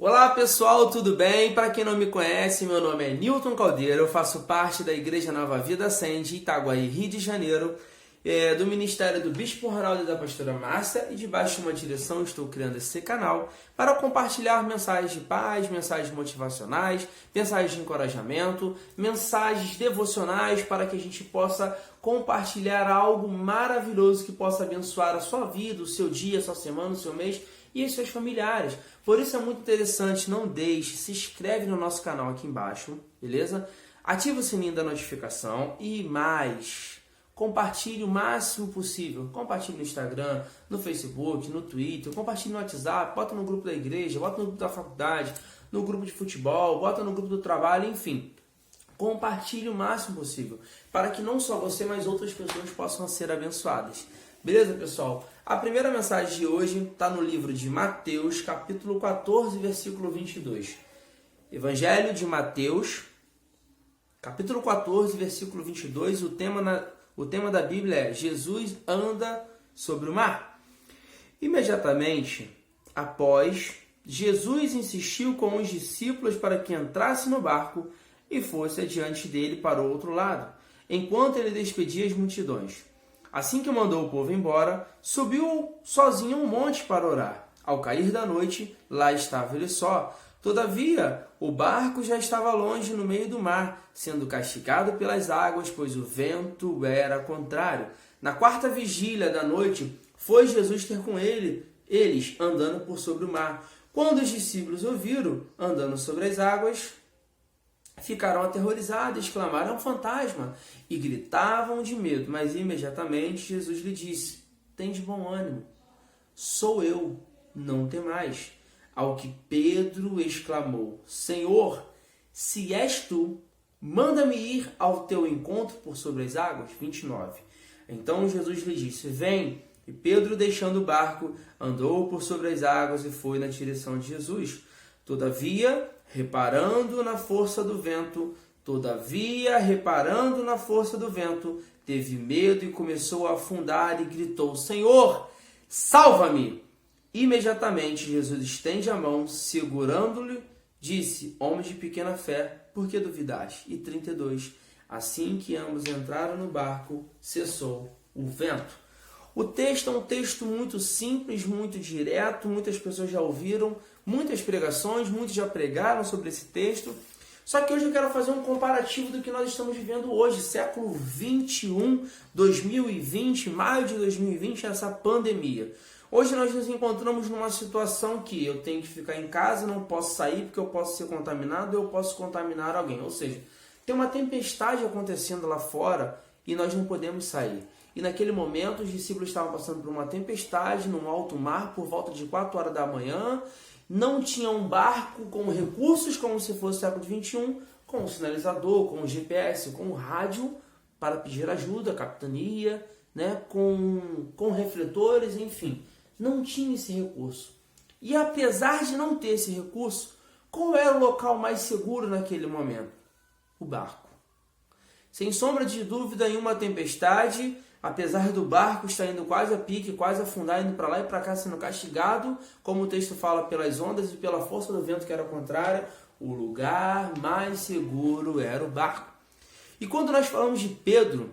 Olá pessoal, tudo bem? Para quem não me conhece, meu nome é Newton Caldeira, eu faço parte da Igreja Nova Vida Ascende, Itaguaí, Rio de Janeiro, do Ministério do Bispo Ronaldo e da Pastora Márcia, e debaixo de uma direção estou criando esse canal para compartilhar mensagens de paz, mensagens motivacionais, mensagens de encorajamento, mensagens devocionais para que a gente possa compartilhar algo maravilhoso que possa abençoar a sua vida, o seu dia, a sua semana, o seu mês e os seus familiares. Por isso é muito interessante, não deixe, se inscreve no nosso canal aqui embaixo, beleza? Ativa o sininho da notificação e mais, compartilhe o máximo possível. Compartilhe no Instagram, no Facebook, no Twitter, compartilhe no WhatsApp, bota no grupo da igreja, bota no grupo da faculdade, no grupo de futebol, bota no grupo do trabalho, enfim. Compartilhe o máximo possível, para que não só você, mas outras pessoas possam ser abençoadas. Beleza, pessoal? A primeira mensagem de hoje está no livro de Mateus, capítulo 14, versículo 22. Evangelho de Mateus, capítulo 14, versículo 22. O tema da Bíblia é Jesus anda sobre o mar. Imediatamente após, Jesus insistiu com os discípulos para que entrasse no barco e fosse adiante dele para o outro lado, enquanto ele despedia as multidões. Assim que mandou o povo embora, subiu sozinho um monte para orar. Ao cair da noite, lá estava ele só. Todavia, o barco já estava longe no meio do mar, sendo castigado pelas águas, pois o vento era contrário. Na quarta vigília da noite, foi Jesus ter com eles andando por sobre o mar. Quando os discípulos o viram andando sobre as águas, ficaram aterrorizados, exclamaram: "É um fantasma!" e gritavam de medo. Mas imediatamente Jesus lhe disse: "Tende bom ânimo, sou eu, não temais." Ao que Pedro exclamou: "Senhor, se és tu, manda-me ir ao teu encontro por sobre as águas." 29. Então Jesus lhe disse: "Vem." E Pedro, deixando o barco, andou por sobre as águas e foi na direção de Jesus. Todavia, reparando na força do vento, teve medo e começou a afundar e gritou: "Senhor, salva-me!" Imediatamente Jesus estende a mão, segurando-lhe, disse: "Homem de pequena fé, por que duvidaste?" E 32. Assim que ambos entraram no barco, cessou o vento. O texto é um texto muito simples, muito direto, muitas pessoas já ouviram muitas pregações, muitos já pregaram sobre esse texto. Só que hoje eu quero fazer um comparativo do que nós estamos vivendo hoje, século 21, 2020, maio de 2020, essa pandemia. Hoje nós nos encontramos numa situação que eu tenho que ficar em casa, não posso sair porque eu posso ser contaminado, eu posso contaminar alguém. Ou seja, tem uma tempestade acontecendo lá fora e nós não podemos sair. E naquele momento os discípulos estavam passando por uma tempestade num alto mar por volta de 4 horas da manhã. Não tinha um barco com recursos como se fosse o século XXI, com um sinalizador, com um GPS, com um rádio para pedir ajuda, capitania, com refletores, enfim. Não tinha esse recurso. E apesar de não ter esse recurso, qual era o local mais seguro naquele momento? O barco. Sem sombra de dúvida, em uma tempestade, apesar do barco estar indo quase a pique, quase a afundar, indo para lá e para cá, sendo castigado, como o texto fala, pelas ondas e pela força do vento que era contrária, o lugar mais seguro era o barco. E quando nós falamos de Pedro,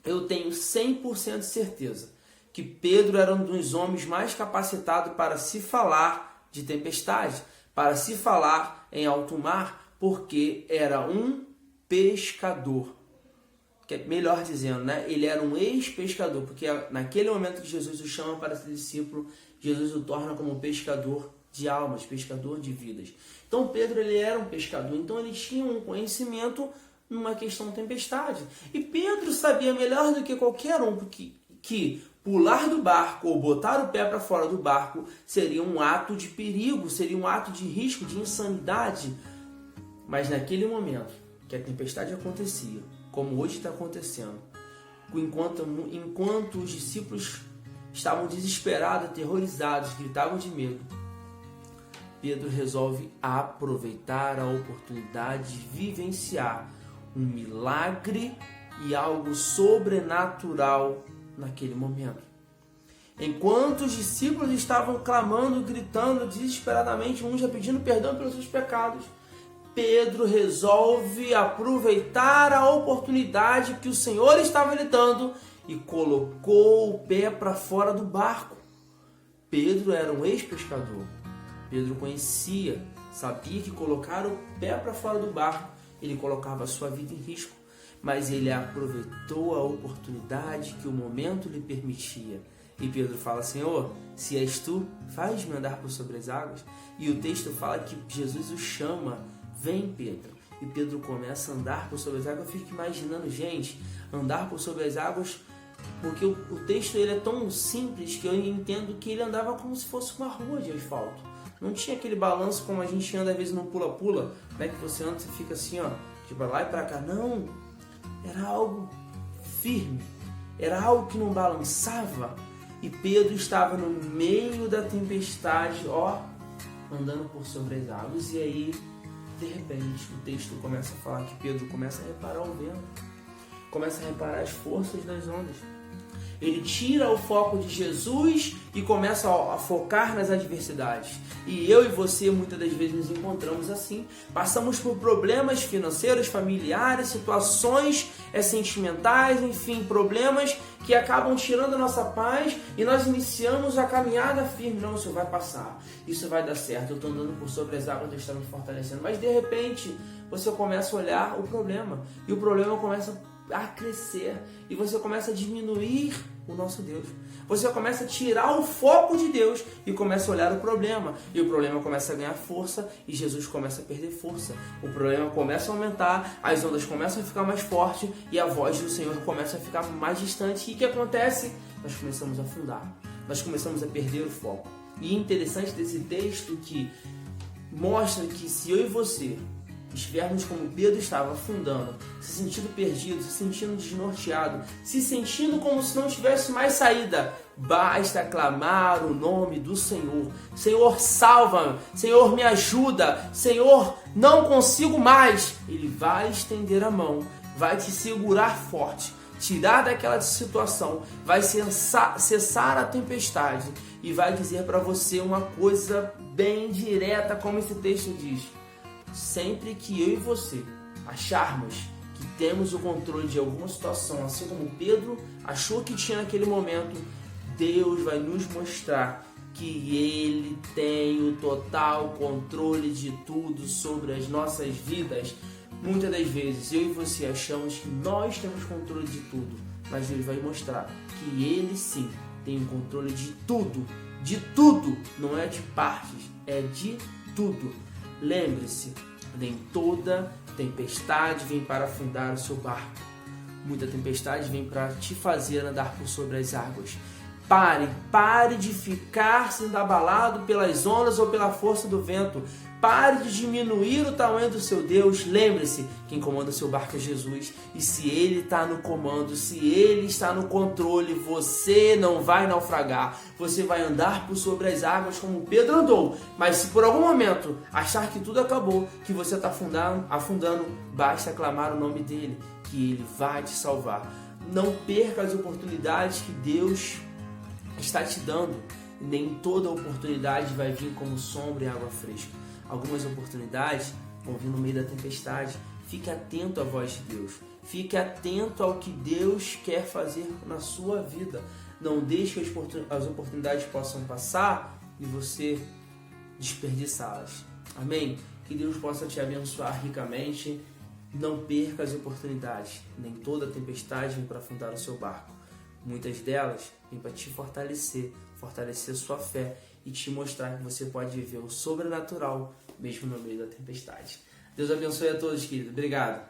eu tenho 100% de certeza que Pedro era um dos homens mais capacitados para se falar de tempestade, para se falar em alto mar, porque era um pescador. Que é melhor dizendo, ele era um ex-pescador, porque naquele momento que Jesus o chama para ser discípulo, Jesus o torna como pescador de almas, pescador de vidas. Então Pedro, ele era um pescador, então ele tinha um conhecimento numa questão de tempestade. E Pedro sabia melhor do que qualquer um que pular do barco ou botar o pé para fora do barco seria um ato de perigo, seria um ato de risco, de insanidade. Mas naquele momento que a tempestade acontecia, como hoje está acontecendo, enquanto os discípulos estavam desesperados, aterrorizados, gritavam de medo, Pedro resolve aproveitar a oportunidade de vivenciar um milagre e algo sobrenatural naquele momento. Enquanto os discípulos estavam clamando, gritando desesperadamente, uns já pedindo perdão pelos seus pecados, Pedro resolve aproveitar a oportunidade que o Senhor estava lhe dando e colocou o pé para fora do barco. Pedro era um ex-pescador. Pedro conhecia, sabia que colocar o pé para fora do barco, ele colocava a sua vida em risco. Mas ele aproveitou a oportunidade que o momento lhe permitia. E Pedro fala: Senhor, se és tu, faz-me andar por sobre as águas. E o texto fala que Jesus o chama: vem, Pedro. E Pedro começa a andar por sobre as águas. Eu fico imaginando, gente, andar por sobre as águas, porque o texto ele é tão simples que eu entendo que ele andava como se fosse uma rua de asfalto. Não tinha aquele balanço como a gente anda às vezes no pula-pula, né? Que você anda, você fica assim, ó, de pra lá e pra cá. Não, era algo firme, era algo que não balançava. E Pedro estava no meio da tempestade, ó, andando por sobre as águas. E aí, de repente, o texto começa a falar que Pedro começa a reparar o vento, começa a reparar as forças das ondas. Ele tira o foco de Jesus e começa a focar nas adversidades. E eu e você muitas das vezes nos encontramos assim. Passamos por problemas financeiros, familiares, situações sentimentais, enfim, problemas que acabam tirando a nossa paz e nós iniciamos a caminhada firme. Não, isso vai passar, isso vai dar certo, eu estou andando por sobre as águas, Deus está me fortalecendo. Mas de repente você começa a olhar o problema e o problema começa a crescer e você começa a diminuir o nosso Deus. Você começa a tirar o foco de Deus e começa a olhar o problema. E o problema começa a ganhar força e Jesus começa a perder força. O problema começa a aumentar, as ondas começam a ficar mais fortes e a voz do Senhor começa a ficar mais distante. E o que acontece? Nós começamos a afundar. Nós começamos a perder o foco. E é interessante desse texto que mostra que se eu e você estivermos como Pedro estava, afundando, se sentindo perdido, se sentindo desnorteado, se sentindo como se não tivesse mais saída, basta clamar o nome do Senhor. Senhor, salva-me. Senhor, me ajuda. Senhor, não consigo mais. Ele vai estender a mão, vai te segurar forte, tirar daquela situação, vai cessar a tempestade e vai dizer para você uma coisa bem direta, como esse texto diz. Sempre que eu e você acharmos que temos o controle de alguma situação, assim como Pedro achou que tinha naquele momento, Deus vai nos mostrar que Ele tem o total controle de tudo sobre as nossas vidas. Muitas das vezes eu e você achamos que nós temos controle de tudo, mas Deus vai mostrar que Ele sim tem o controle de tudo, não é de partes, é de tudo. Lembre-se, nem toda tempestade vem para afundar o seu barco. Muita tempestade vem para te fazer andar por sobre as águas. Pare de ficar sendo abalado pelas ondas ou pela força do vento. Pare de diminuir o tamanho do seu Deus. Lembre-se, quem comanda o seu barco é Jesus. E se Ele está no comando, se Ele está no controle, você não vai naufragar. Você vai andar por sobre as águas como Pedro andou. Mas se por algum momento achar que tudo acabou, que você está afundando, basta clamar o nome dEle, que Ele vai te salvar. Não perca as oportunidades que Deus está te dando. Nem toda oportunidade vai vir como sombra e água fresca. Algumas oportunidades vão vir no meio da tempestade. Fique atento à voz de Deus. Fique atento ao que Deus quer fazer na sua vida. Não deixe que as oportunidades possam passar e você desperdiçá-las. Amém? Que Deus possa te abençoar ricamente. Não perca as oportunidades. Nem toda tempestade vem para afundar o seu barco. Muitas delas vêm para te fortalecer sua fé e te mostrar que você pode viver o sobrenatural mesmo no meio da tempestade. Deus abençoe a todos, querido. Obrigado.